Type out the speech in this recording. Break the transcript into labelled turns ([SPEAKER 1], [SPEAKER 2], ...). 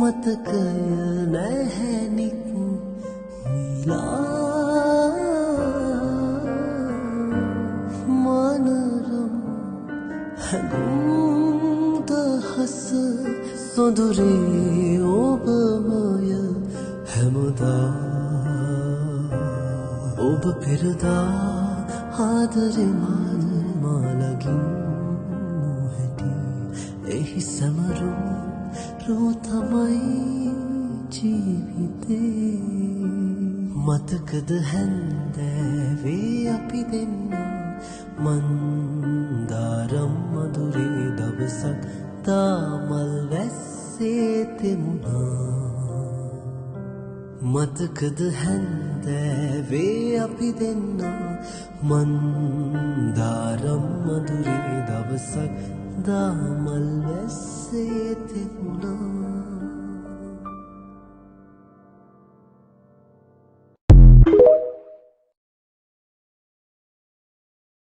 [SPEAKER 1] මතකය නැහැනික් මිලා මනරම් හැඟුම් දහස සොඳුරේ ඔබමය හැමදා ඔබ පෙරදා ආදරෙන් මාලගින් නොහැටි එහි සමරුම් රෝ තමයි ජීවිතේ මතකද හැන්දෑවේ අපි දෙන්න මන්දාරම් මధుරේ දවසක් තාමල් වැස්සේ තෙමුණා මතකද හැන්දෑවේ අපි දෙන්න මන්දාරම් මధుරේ දවසක් දාමල්